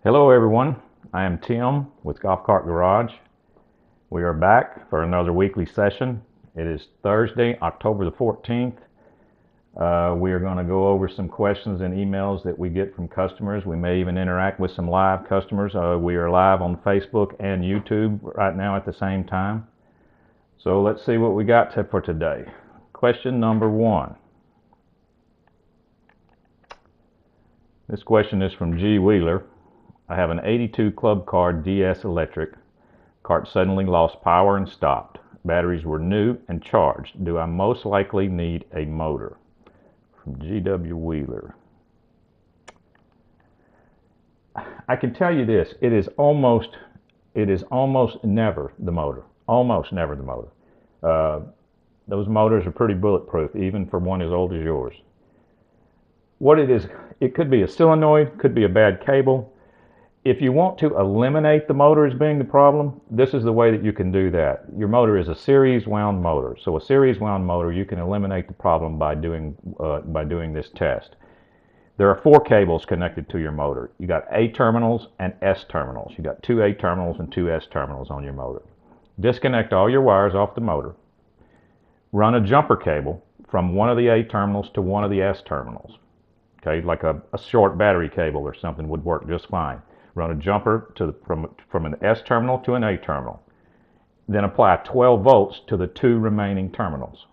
Hello everyone, I am Tim with Golf Cart Garage. We are back for another weekly session. It is Thursday, October the 14th. We are going to go over some questions and emails that we get from customers. We may even interact with some live customers. We are live on Facebook and YouTube right now at the same time. So let's see what we got for today. Question number 1. This question is from G. Wheeler. I have an 82 Club Car DS electric. Cart suddenly lost power and stopped. Batteries were new and charged. Do I most likely need a motor? From G.W. Wheeler. I can tell you this, it is almost never the motor. Almost never the motor. Those motors are pretty bulletproof, even for one as old as yours. What it is, it could be a solenoid, could be a bad cable. If you want to eliminate the motor as being the problem, this is the way that you can do that. Your motor is a series wound motor. So a series wound motor, you can eliminate the problem by doing this test. There are 4 cables connected to your motor. You got A terminals and S terminals. You got 2 A terminals and 2 S terminals on your motor. Disconnect all your wires off the motor. Run a jumper cable from one of the A terminals to one of the S terminals. Okay, like a short battery cable or something would work just fine. Run a jumper from an S terminal to an A terminal. Then apply 12 volts to the 2 remaining terminals.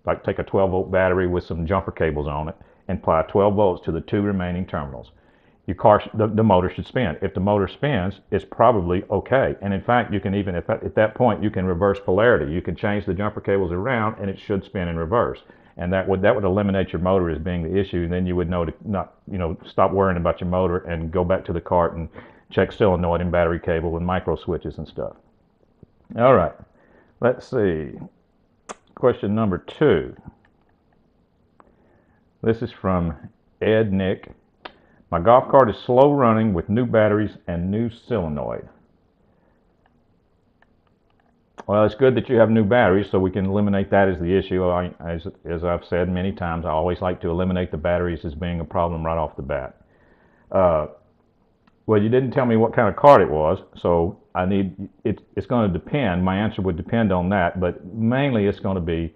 Like take a 12 volt battery with some jumper cables on it and apply 12 volts to the 2 remaining terminals. Your car, the motor should spin. If the motor spins, it's probably okay. And in fact, you can even, at that point, you can reverse polarity. You can change the jumper cables around and it should spin in reverse. And that would eliminate your motor as being the issue. And then you would know to stop worrying about your motor and go back to the cart and check solenoid and battery cable and micro switches and stuff. All right, let's see. Question number 2. This is from Ed Nick. My golf cart is slow running with new batteries and new solenoid. Well, it's good that you have new batteries, so we can eliminate that as the issue. As I've said many times, I always like to eliminate the batteries as being a problem right off the bat. Well, you didn't tell me what kind of cart it was, so it's going to depend. My answer would depend on that, but mainly it's going to be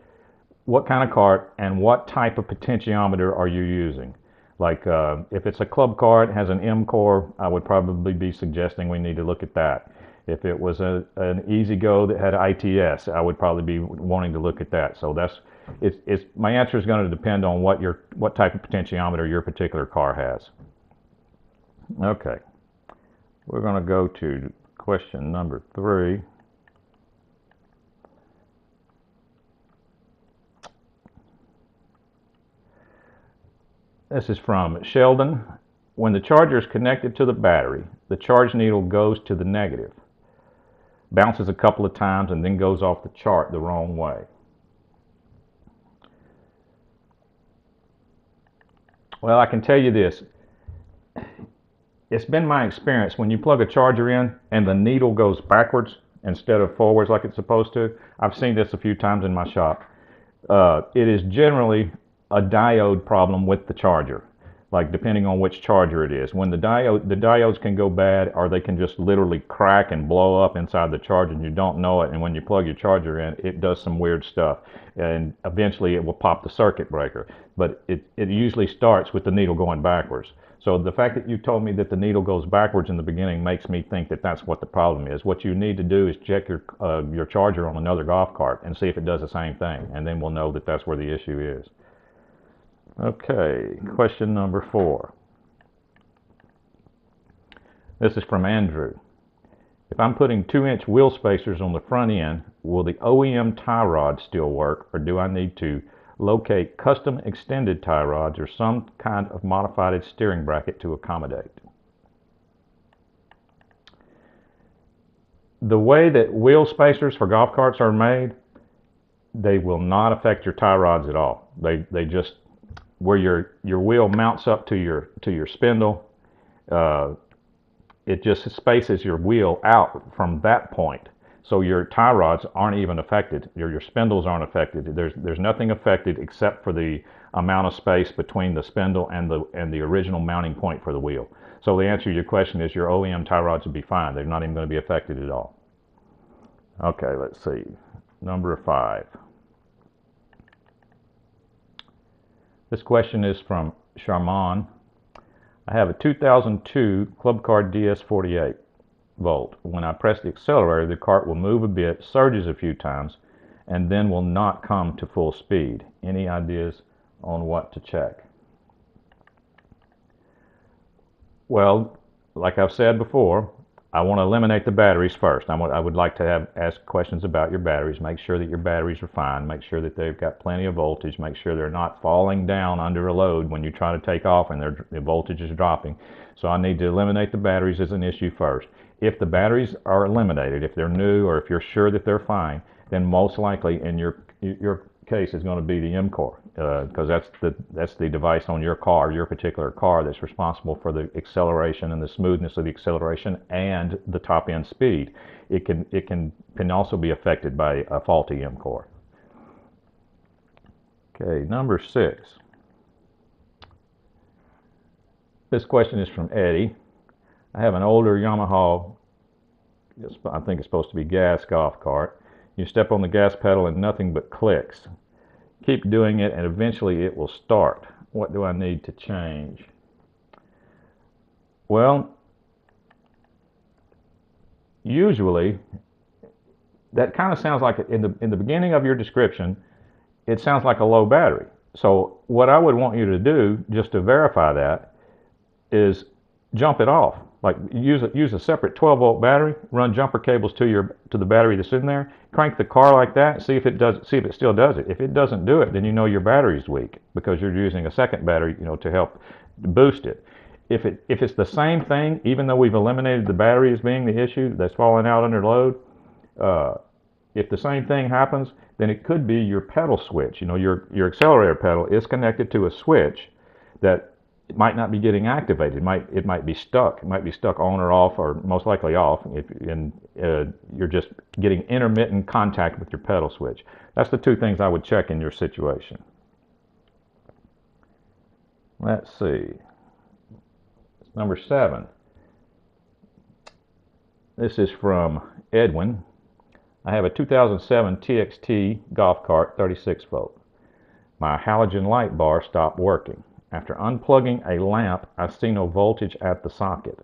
what kind of cart and what type of potentiometer are you using. Like if it's a club cart, has an M core, I would probably be suggesting we need to look at that. If it was an EZGO that had ITS, I would probably be wanting to look at that. So my answer is going to depend on what type of potentiometer your particular car has. Okay, we're going to go to question number 3. This is from Sheldon. When the charger is connected to the battery, the charge needle goes to the negative, bounces a couple of times, and then goes off the chart the wrong way. Well, I can tell you this. It's been my experience when you plug a charger in and the needle goes backwards instead of forwards like it's supposed to. I've seen this a few times in my shop. It is generally a diode problem with the charger, like depending on which charger it is. When the diodes can go bad, or they can just literally crack and blow up inside the charger and you don't know it, and when you plug your charger in, it does some weird stuff, and eventually it will pop the circuit breaker. But it usually starts with the needle going backwards. So the fact that you told me that the needle goes backwards in the beginning makes me think that that's what the problem is. What you need to do is check your charger on another golf cart and see if it does the same thing, and then we'll know that that's where the issue is. Okay, question number 4. This is from Andrew. If I'm putting 2-inch wheel spacers on the front end, will the OEM tie rod still work, or do I need to locate custom extended tie rods or some kind of modified steering bracket to accommodate? The way that wheel spacers for golf carts are made, they will not affect your tie rods at all. They just, where your wheel mounts up to your spindle, it just spaces your wheel out from that point. So your tie rods aren't even affected. Your spindles aren't affected. There's nothing affected except for the amount of space between the spindle and the original mounting point for the wheel. So the answer to your question is your OEM tie rods would be fine. They're not even going to be affected at all. Okay, let's see. Number 5. This question is from Charman. I have a 2002 Club Car DS48 volt. When I press the accelerator, the cart will move a bit, surges a few times, and then will not come to full speed. Any ideas on what to check? Well, like I've said before, I want to eliminate the batteries first. I would like to ask questions about your batteries. Make sure that your batteries are fine. Make sure that they've got plenty of voltage. Make sure they're not falling down under a load when you try to take off and the voltage is dropping. So I need to eliminate the batteries as an issue first. If the batteries are eliminated, if they're new, or if you're sure that they're fine, then most likely in your case is going to be the 𝐴𝐸 because that's the device on your car, your particular car, that's responsible for the acceleration and the smoothness of the acceleration and the top end speed. It can also be affected by a faulty 𝐴𝐸. Okay, number 6. This question is from Eddie. I have an older Yamaha, I think it's supposed to be gas golf cart. You step on the gas pedal and nothing but clicks. Keep doing it and eventually it will start. What do I need to change? Well, usually that kind of sounds like, in the beginning of your description, it sounds like a low battery. So what I would want you to do, just to verify that, is jump it off. Like use a separate 12-volt battery, run jumper cables to the battery that's in there, crank the car like that, see if it still does it. If it doesn't do it, then you know your battery's weak because you're using a second battery, to help boost it. If it's the same thing, even though we've eliminated the battery as being the issue that's falling out under load, if the same thing happens, then it could be your pedal switch. Your accelerator pedal is connected to a switch that it might not be getting activated. It might be stuck. It might be stuck on or off, or most likely off. You're just getting intermittent contact with your pedal switch. That's the two things I would check in your situation. Let's see. Number 7. This is from Edwin. I have a 2007 TXT golf cart, 36 volt. My halogen light bar stopped working. After unplugging a lamp, I see no voltage at the socket.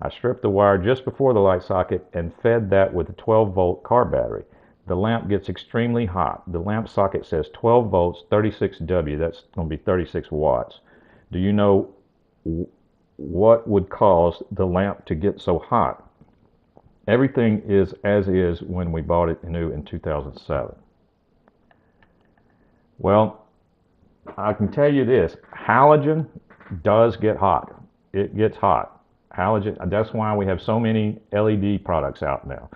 I stripped the wire just before the light socket and fed that with a 12-volt car battery. The lamp gets extremely hot. The lamp socket says 12 volts, 36W. That's going to be 36 watts. Do you know what would cause the lamp to get so hot? Everything is as is when we bought it new in 2007. Well, I can tell you this, halogen does get hot. It gets hot. Halogen, that's why we have so many LED products out now.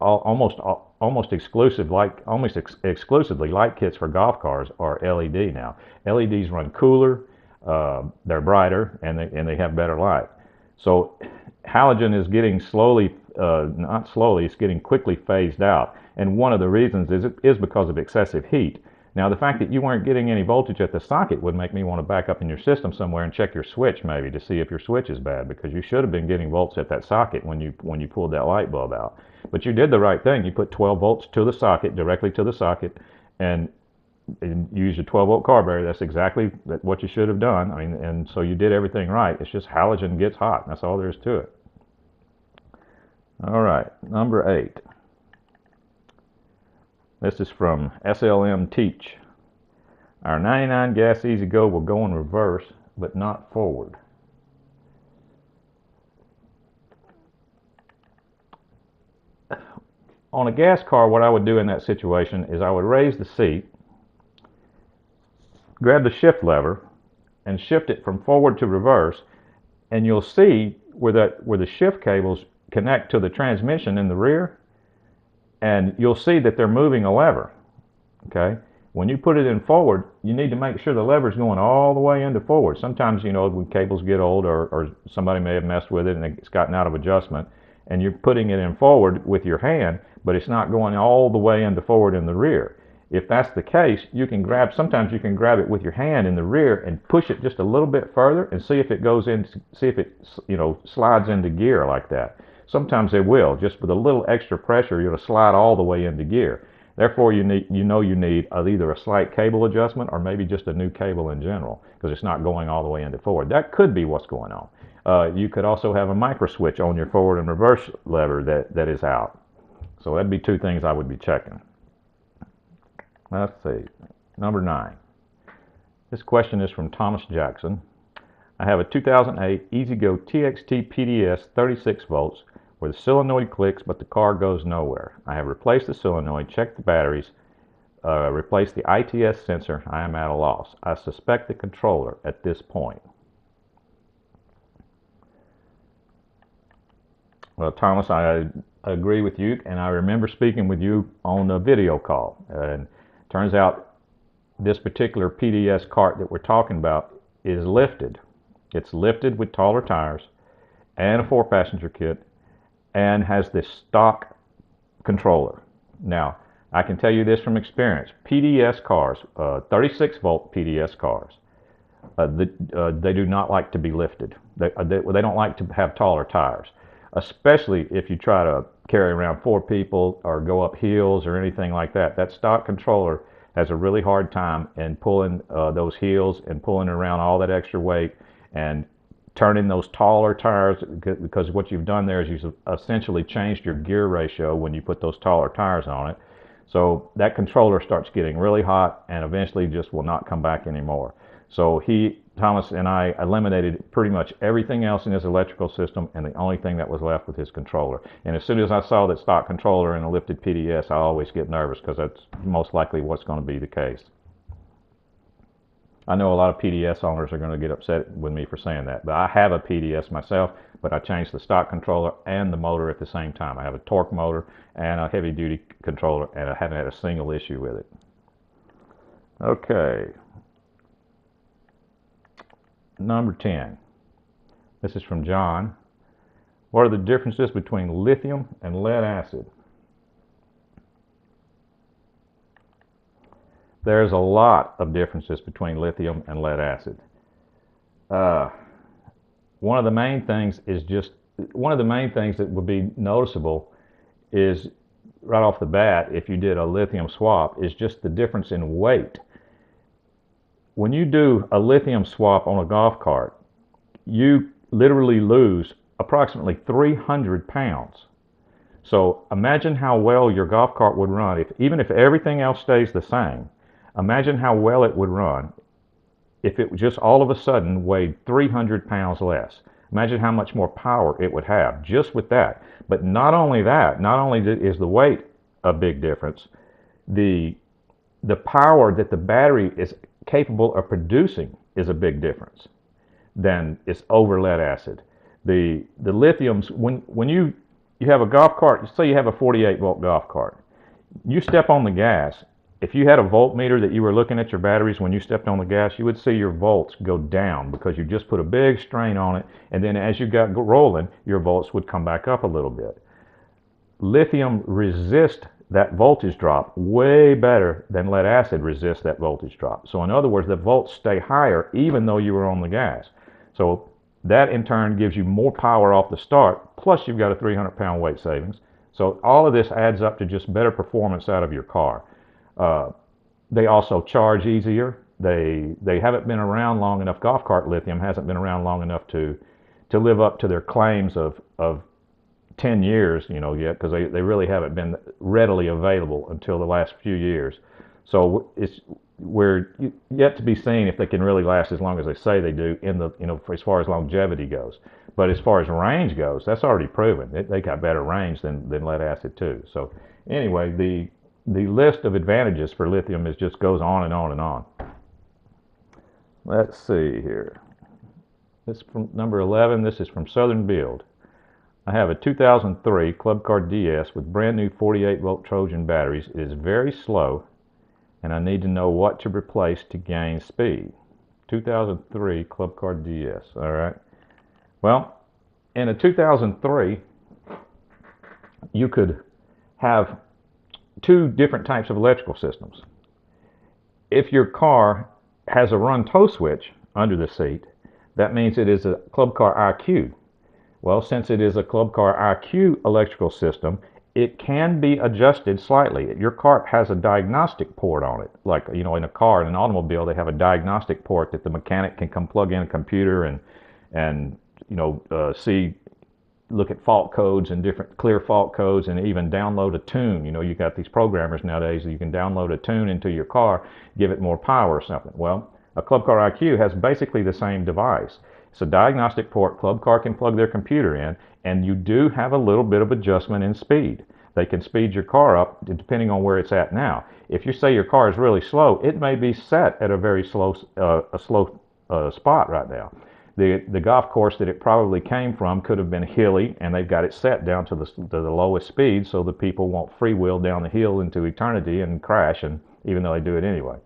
Almost exclusively light kits for golf cars are LED now. LEDs run cooler, they're brighter, and they have better light. So halogen is getting it's getting quickly phased out. And one of the reasons is because of excessive heat. Now, the fact that you weren't getting any voltage at the socket would make me want to back up in your system somewhere and check your switch maybe to see if your switch is bad, because you should have been getting volts at that socket when you pulled that light bulb out. But you did the right thing. You put 12 volts to the socket, directly to the socket, and use your 12-volt car battery. That's exactly what you should have done. I mean, and so you did everything right. It's just halogen gets hot. That's all there is to it. All right, number 8. This is from SLM Teach. Our 99 Gas EZGO will go in reverse, but not forward. On a gas car, what I would do in that situation is I would raise the seat, grab the shift lever, and shift it from forward to reverse, and you'll see where the shift cables connect to the transmission in the rear, and you'll see that they're moving a lever. Okay, when you put it in forward, you need to make sure the lever's going all the way into forward. Sometimes, when cables get old or somebody may have messed with it and it's gotten out of adjustment, and you're putting it in forward with your hand, but it's not going all the way into forward in the rear. If that's the case, sometimes you can grab it with your hand in the rear and push it just a little bit further and see if it goes in, see if it, slides into gear like that. Sometimes it will, just with a little extra pressure, you'll slide all the way into gear. Therefore, you need either a slight cable adjustment or maybe just a new cable in general, because it's not going all the way into forward. That could be what's going on. You could also have a micro switch on your forward and reverse lever that is out. So that'd be two things I would be checking. Let's see. Number 9. This question is from Thomas Jackson. I have a 2008 EZGO TXT PDS 36 volts where the solenoid clicks but the car goes nowhere. I have replaced the solenoid, checked the batteries, replaced the ITS sensor. I am at a loss. I suspect the controller at this point. Well, Thomas, I agree with you, and I remember speaking with you on a video call. And turns out this particular PDS cart that we're talking about is lifted. It's lifted with taller tires and a 4-passenger kit and has this stock controller. Now, I can tell you this from experience. PDS cars, 36 volt PDS cars, they do not like to be lifted. They don't like to have taller tires, especially if you try to carry around 4 people or go up hills or anything like that. That stock controller has a really hard time in pulling those heels and pulling around all that extra weight and turning those taller tires, because what you've done there is you've essentially changed your gear ratio when you put those taller tires on it. So that controller starts getting really hot and eventually just will not come back anymore. So Thomas and I eliminated pretty much everything else in his electrical system, and the only thing that was left was his controller. And as soon as I saw that stock controller in a lifted PDS, I always get nervous because that's most likely what's going to be the case. I know a lot of PDS owners are going to get upset with me for saying that, but I have a PDS myself, but I changed the stock controller and the motor at the same time. I have a torque motor and a heavy duty controller, and I haven't had a single issue with it. Okay. Number 10. This is from John. What are the differences between lithium and lead acid? There's a lot of differences between lithium and lead acid. One of the main things that would be noticeable is right off the bat, if you did a lithium swap, is just the difference in weight. When you do a lithium swap on a golf cart, you literally lose approximately 300 pounds. So imagine how well your golf cart would run, even if everything else stays the same. Imagine how well it would run if it just all of a sudden weighed 300 pounds less. Imagine how much more power it would have just with that. But not only that, not only is the weight a big difference, the power that the battery is capable of producing is a big difference than it's over lead acid. The lithiums, when you have a golf cart, say you have a 48 volt golf cart, you step on the gas. If you had a voltmeter that you were looking at your batteries when you stepped on the gas, you would see your volts go down because you just put a big strain on it, and then as you got rolling, your volts would come back up a little bit. Lithium resists that voltage drop way better than lead acid resists that voltage drop. So in other words, the volts stay higher even though you were on the gas. So that in turn gives you more power off the start, plus you've got a 300-pound weight savings. So all of this adds up to just better performance out of your car. They also charge easier. They haven't been around long enough. Golf cart lithium hasn't been around long enough to live up to their claims of 10 years, yet, because they really haven't been readily available until the last few years. So we're yet to be seen if they can really last as long as they say they do as far as longevity goes. But as far as range goes, that's already proven. They got better range than lead acid too. So anyway, the list of advantages for lithium just goes on and on and on. Let's see here. This is from number 11. This is from Southern Build. I have a 2003 Club Car DS with brand new 48 volt Trojan batteries. It is very slow and I need to know what to replace to gain speed. 2003 Club Car DS. All right. Well, in a 2003, you could have two different types of electrical systems. If your car has a run tow switch under the seat, that means it is a Club Car iQ. Well, since it is a Club Car iQ electrical system, it can be adjusted slightly. Your car has a diagnostic port on it. Like, in a car, in an automobile, they have a diagnostic port that the mechanic can come plug in a computer and look at fault codes and different clear fault codes, and even download a tune. You got these programmers nowadays that you can download a tune into your car, give it more power or something. Well, a Club Car iQ has basically the same device. It's a diagnostic port. Club Car can plug their computer in, and you do have a little bit of adjustment in speed. They can speed your car up depending on where it's at now. If you say your car is really slow, it may be set at a very slow spot right now. The golf course that it probably came from could have been hilly, and they've got it set down to the lowest speed so that people won't freewheel down the hill into eternity and crash, and even though they do it anyway.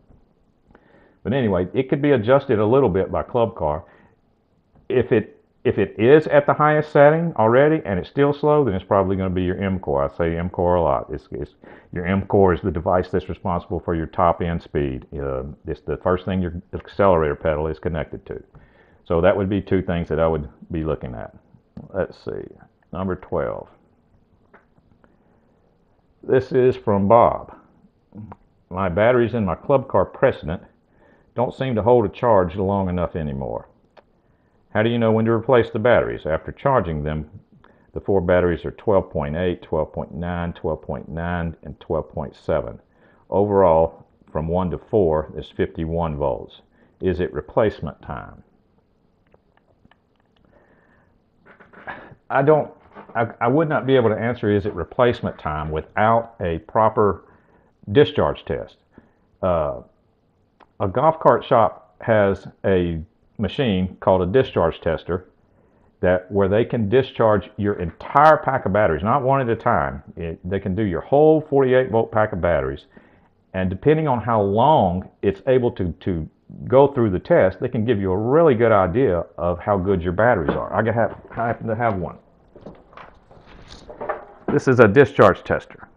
But anyway, it could be adjusted a little bit by Club Car. If it is at the highest setting already and it's still slow, then it's probably going to be your 𝐴𝐺. I say 𝐴𝐺 a lot. Your 𝐴𝐺 is the device that's responsible for your top end speed. It's the first thing your accelerator pedal is connected to. So that would be two things that I would be looking at. Let's see, number 12. This is from Bob. My batteries in my Club Car Precedent don't seem to hold a charge long enough anymore. How do you know when to replace the batteries? After charging them, the 4 batteries are 12.8, 12.9, 12.9, and 12.7. Overall, from 1 to 4 is 51 volts. Is it replacement time? I would not be able to answer is it replacement time without a proper discharge test. A golf cart shop has a machine called a discharge tester where they can discharge your entire pack of batteries, not one at a time. They can do your whole 48 volt pack of batteries, and depending on how long it's able to go through the test, they can give you a really good idea of how good your batteries are. I happen to have one. This is a discharge tester.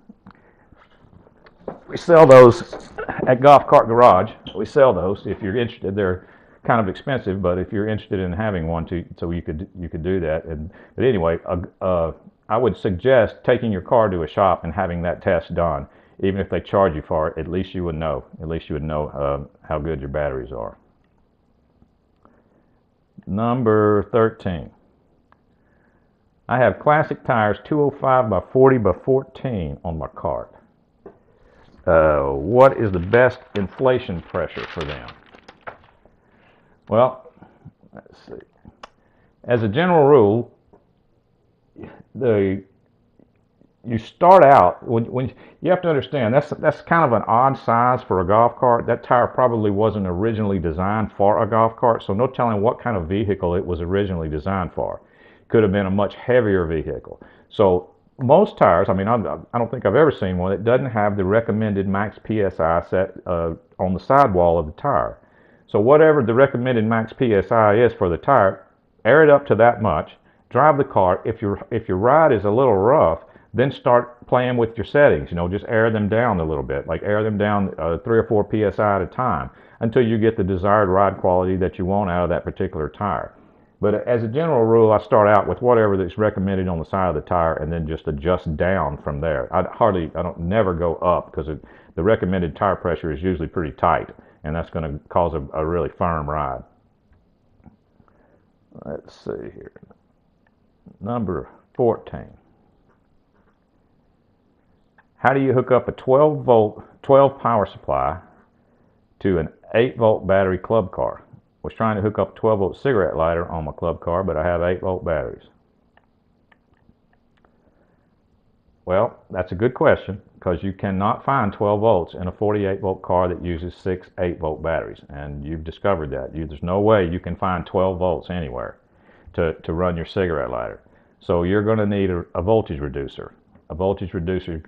We sell those at Golf Cart Garage. We sell those if you're interested. They're kind of expensive, but if you're interested in having one, so you could do that. But anyway, I would suggest taking your car to a shop and having that test done. Even if they charge you for it, at least you would know. At least you would know how good your batteries are. Number 13. I have classic tires 205 by 40 by 14 on my cart. What is the best inflation pressure for them? Well, let's see. As a general rule, you start out when you have to understand that's kind of an odd size for a golf cart. That tire probably wasn't originally designed for a golf cart, so no telling what kind of vehicle it was originally designed for. Could have been a much heavier vehicle. So most tires, I don't think I've ever seen one that doesn't have the recommended max PSI set on the sidewall of the tire. So whatever the recommended max PSI is for the tire, air it up to that much. Drive the car. If your ride is a little rough, then start playing with your settings. Just air them down a little bit, like air them down 3 or 4 PSI at a time until you get the desired ride quality that you want out of that particular tire. But as a general rule, I start out with whatever that's recommended on the side of the tire and then just adjust down from there. I don't never go up because the recommended tire pressure is usually pretty tight, and that's going to cause a really firm ride. Let's see here. Number 14. How do you hook up a 12 power supply to an 8 volt battery club car? Was trying to hook up a 12 volt cigarette lighter on my club car, but I have 8 volt batteries. Well, that's a good question because you cannot find 12 volts in a 48 volt car that uses 6 8 volt batteries, and you've discovered that. There's no way you can find 12 volts anywhere to run your cigarette lighter. So you're going to need a voltage reducer. A voltage reducer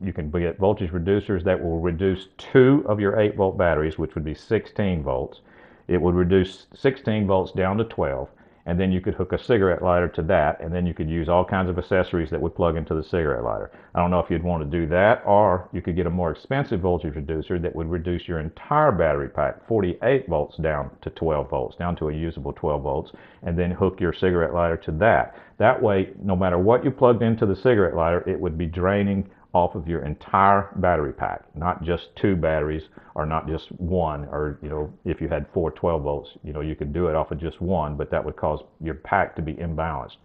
you can get voltage reducers that will reduce 2 of your 8 volt batteries, which would be 16 volts. It would reduce 16 volts down to 12, and then you could hook a cigarette lighter to that, and then you could use all kinds of accessories that would plug into the cigarette lighter. I don't know if you'd want to do that, or you could get a more expensive voltage reducer that would reduce your entire battery pack, 48 volts down to 12 volts, down to a usable 12 volts, and then hook your cigarette lighter to that. That way, no matter what you plugged into the cigarette lighter, it would be draining off of your entire battery pack, not just 2 batteries, or not just one, or if you had 4 12 volts, you could do it off of just one, but that would cause your pack to be imbalanced.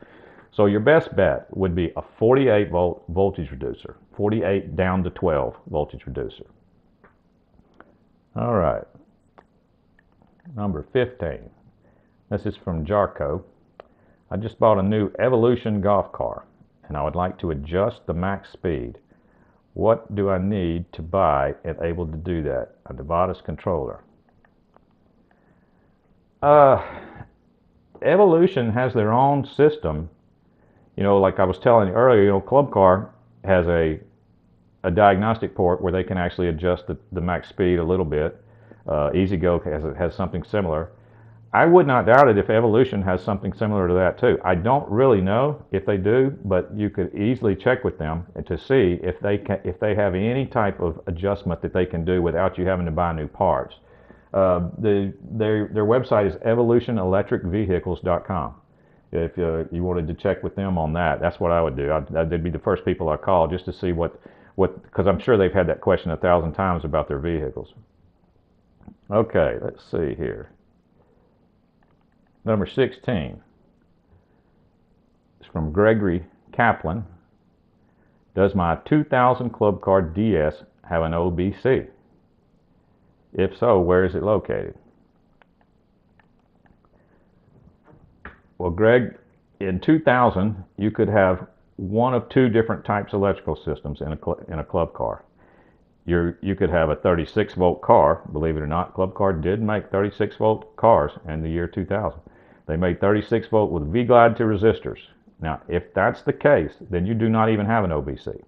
So your best bet would be a 48 volt voltage reducer, 48 down to 12 voltage reducer. All right, number 15. This is from 𝐥𝐴. I just bought a new Evolution golf car, and I would like to adjust the max speed. What do I need to buy and able to do that? A device controller. Evolution has their own system. Like I was telling you earlier, Club Car has a diagnostic port where they can actually adjust the max speed a little bit. EZGO has something similar. I would not doubt it if Evolution has something similar to that too. I don't really know if they do, but you could easily check with them to see if they have any type of adjustment that they can do without you having to buy new parts. Their website is evolutionelectricvehicles.com. If you wanted to check with them on that, that's what I would do. They'd be the first people I call just to see because I'm sure they've had that question 1,000 times about their vehicles. Okay, let's see here. Number 16 is from Gregory Kaplan. Does my 2000 Club Car DS have an OBC? If so, where is it located? Well, Greg, in 2000, you could have one of 2 different types of electrical systems in a club car. You could have a 36 volt car. Believe it or not, Club Car did make 36 volt cars in the year 2000. They made 36 volt with V-Glide to resistors. Now, if that's the case, then you do not even have an OBC.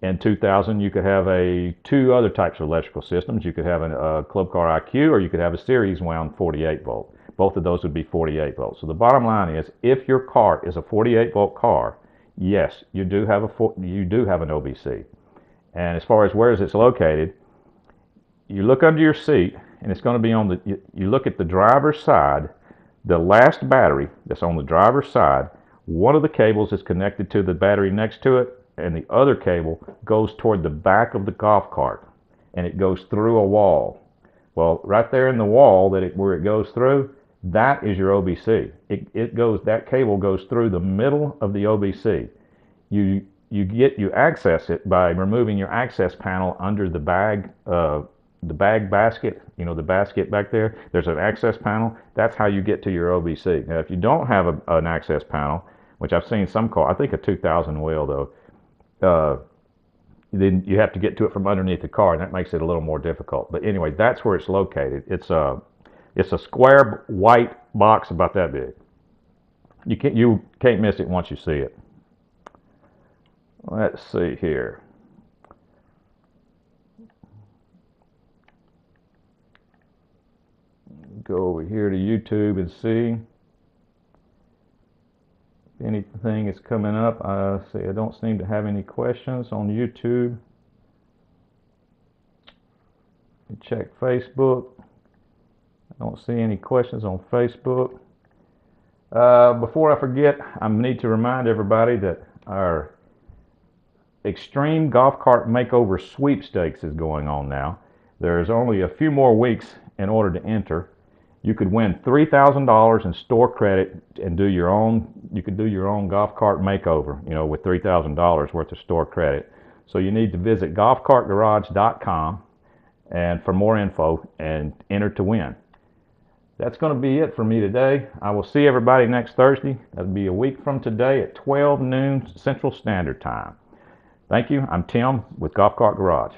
In 2000, you could have 2 other types of electrical systems. You could have a Club Car IQ, or you could have a series wound 48 volt. Both of those would be 48 volts. So the bottom line is, if your car is a 48 volt car, yes, you do have an OBC. And as far as where it's located, you look under your seat, and it's going to be on you look at the driver's side. The last battery that's on the driver's side, one of the cables is connected to the battery next to it, and the other cable goes toward the back of the golf cart, and it goes through a wall. Well, right there in the wall where it goes through, that is your OBC. That cable goes through the middle of the OBC. You access it by removing your access panel under the bag basket, the basket back there. There's an access panel. That's how you get to your OBC. Now, if you don't have an access panel, which I've seen some cars, I think a 2000 will though, then you have to get to it from underneath the car, and that makes it a little more difficult. But anyway, that's where it's located. It's a square white box about that big. You can't miss it once you see it. Let's see here. Go over here to YouTube and see if anything is coming up. I don't seem to have any questions on YouTube. Check Facebook. I don't see any questions on Facebook. Before I forget, I need to remind everybody that our Extreme Golf Cart Makeover Sweepstakes is going on now. There's only a few more weeks in order to enter. You could win $3,000 in store credit and do your own. You could do your own golf cart makeover, with $3,000 worth of store credit. So you need to visit golfcartgarage.com and for more info and enter to win. That's going to be it for me today. I will see everybody next Thursday. That'll be a week from today at 12 noon Central Standard Time. Thank you. I'm Tim with Golf Cart Garage.